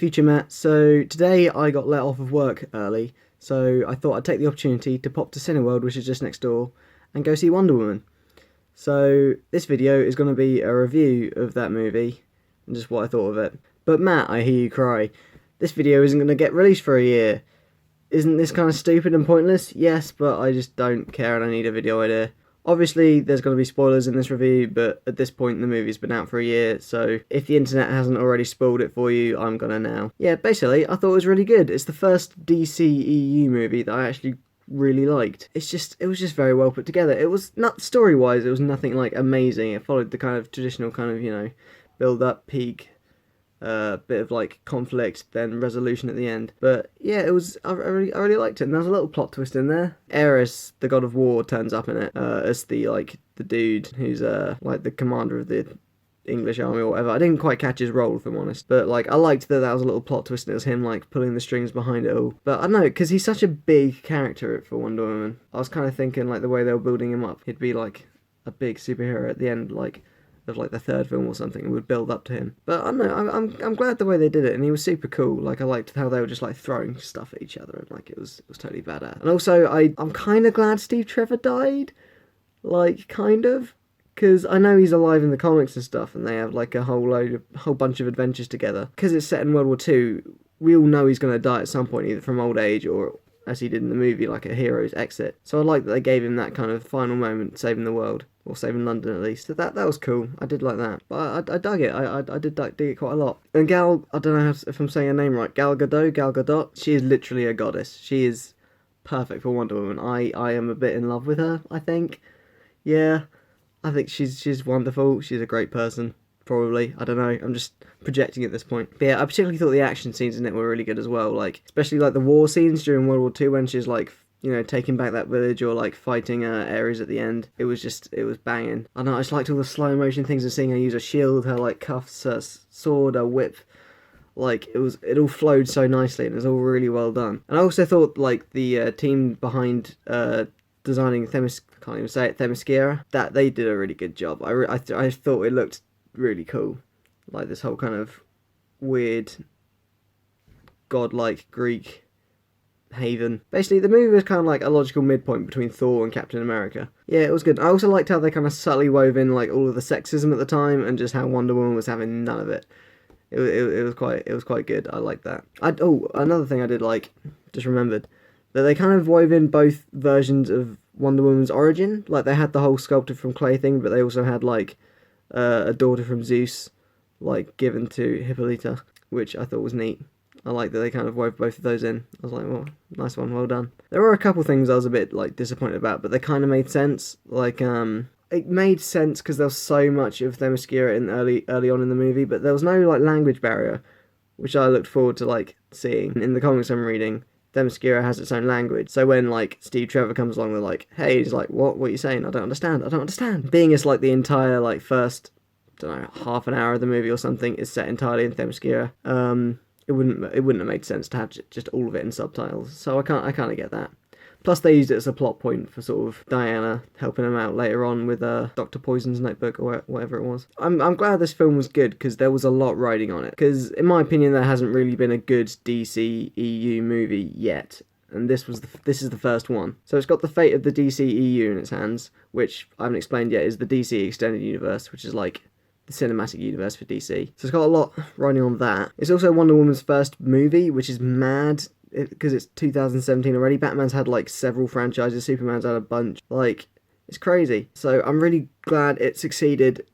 future Matt. So today I got let off of work early, so I thought I'd take the opportunity to pop to Cineworld, which is just next door, and go see Wonder Woman. So this video is going to be a review of that movie, and just what I thought of it. But Matt, I hear you cry, this video isn't going to get released for a year. Isn't this kind of stupid and pointless? Yes, but I just don't care and I need a video idea. Obviously, there's going to be spoilers in this review, but at this point, the movie's been out for a year, so if the internet hasn't already spoiled it for you, I'm gonna now. Yeah, basically, I thought it was really good. It's the first DCEU movie that I actually really liked. It was just very well put together. It was, not story-wise, it was nothing, like, amazing. It followed the kind of traditional kind of, build-up, peak, bit of like conflict, then resolution at the end. But yeah, it was. I really liked it. And there's a little plot twist in there. Ares, the god of war, turns up in it as the dude who's like the commander of the English army or whatever. I didn't quite catch his role, if I'm honest. But like, I liked that was a little plot twist and it was him like pulling the strings behind it all. But I don't know, because he's such a big character for Wonder Woman. I was kind of thinking like the way they were building him up, he'd be like a big superhero at the end, like of like the third film or something, and would build up to him. But I don't know, I'm glad the way they did it, and he was super cool. Like, I liked how they were just like throwing stuff at each other, and like it was totally badass. And also I'm kind of glad Steve Trevor died, like kind of, because I know he's alive in the comics and stuff, and they have like a whole bunch of adventures together. Because it's set in World War II, we all know he's gonna die at some point, either from old age or, as he did in the movie, like a hero's exit. So I like that they gave him that kind of final moment, saving the world. Or saving London, at least. So that was cool. I did like that. But I dug it. I did dig it quite a lot. And Gal, I don't know if I'm saying her name right. Gal Gadot, she is literally a goddess. She is perfect for Wonder Woman. I am a bit in love with her, I think. Yeah, I think she's wonderful. She's a great person. Probably. I don't know. I'm just projecting at this point. But yeah, I particularly thought the action scenes in it were really good as well. Like, especially like the war scenes during World War II when she's like, taking back that village or like fighting Ares at the end. It was banging. I know, I just liked all the slow motion things and seeing her use her shield, her like cuffs, her sword, her whip. Like, it all flowed so nicely and it was all really well done. And I also thought like the team behind designing Themyscira, that they did a really good job. I thought it looked really cool. Like this whole kind of weird, godlike Greek haven. Basically, the movie was kind of like a logical midpoint between Thor and Captain America. Yeah, it was good. I also liked how they kind of subtly wove in like all of the sexism at the time and just how Wonder Woman was having none of it. It was quite good. I liked that. Another thing I did like, just remembered, that they kind of wove in both versions of Wonder Woman's origin. Like, they had the whole sculpted from clay thing, but they also had like a daughter from Zeus, like given to Hippolyta, which I thought was neat. I like that they kind of wove both of those in. I was like, well, nice one, well done. There were a couple things I was a bit like disappointed about, but they kind of made sense. Like, it made sense because there was so much of Themyscira in early on in the movie, but there was no like language barrier, which I looked forward to like seeing. In the comics I'm reading, Themyscira has its own language. So when like Steve Trevor comes along, they're like, hey, he's like, what are you saying? I don't understand. Being it's like the entire like first, I don't know, half an hour of the movie or something is set entirely in Themyscira. It wouldn't have made sense to have just all of it in subtitles. So I kind of get that. Plus they used it as a plot point for sort of Diana helping him out later on with Dr. Poison's notebook or whatever it was. I'm glad this film was good because there was a lot riding on it. Because in my opinion there hasn't really been a good DCEU movie yet. And this is the first one. So it's got the fate of the DCEU in its hands, which I haven't explained yet is the DC Extended Universe, which is like the cinematic universe for DC. So it's got a lot riding on that. It's also Wonder Woman's first movie, which is mad because it's 2017 already. Batman's had like several franchises, Superman's had a bunch. Like, it's crazy. So I'm really glad it succeeded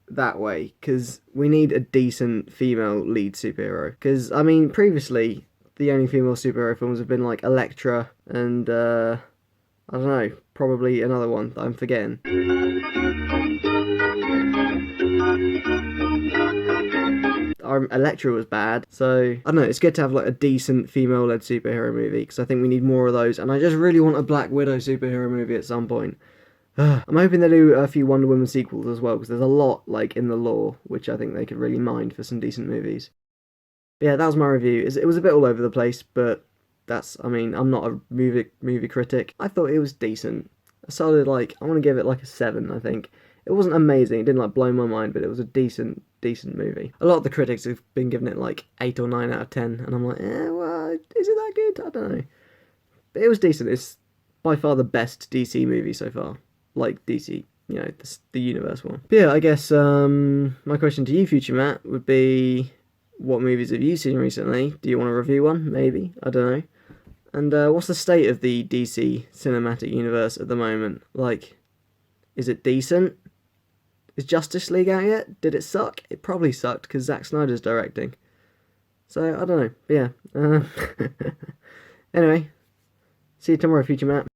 that way because we need a decent female lead superhero. Because, I mean, previously the only female superhero films have been like Elektra and I don't know, probably another one that I'm forgetting. Elektra was bad, so I don't know, it's good to have like a decent female-led superhero movie because I think we need more of those, and I just really want a Black Widow superhero movie at some point. I'm hoping they do a few Wonder Woman sequels as well because there's a lot like in the lore which I think they could really mine for some decent movies. But yeah, that was my review. It was a bit all over the place, but I mean, I'm not a movie critic. I thought it was decent. A solid, like, I want to give it like a 7, I think. It wasn't amazing, it didn't like blow my mind, but it was a decent decent movie. A lot of the critics have been giving it like 8 or 9 out of 10, and I'm like, well, is it that good? I don't know. But it was decent. It's by far the best DC movie so far. Like DC, you know, the universe one. But yeah, I guess my question to you, future Matt, would be, what movies have you seen recently? Do you want to review one? Maybe. I don't know. And what's the state of the DC cinematic universe at the moment? Like, is it decent? Is Justice League out yet? Did it suck? It probably sucked because Zack Snyder's directing. So, I don't know. But yeah. Anyway, see you tomorrow, future Matt.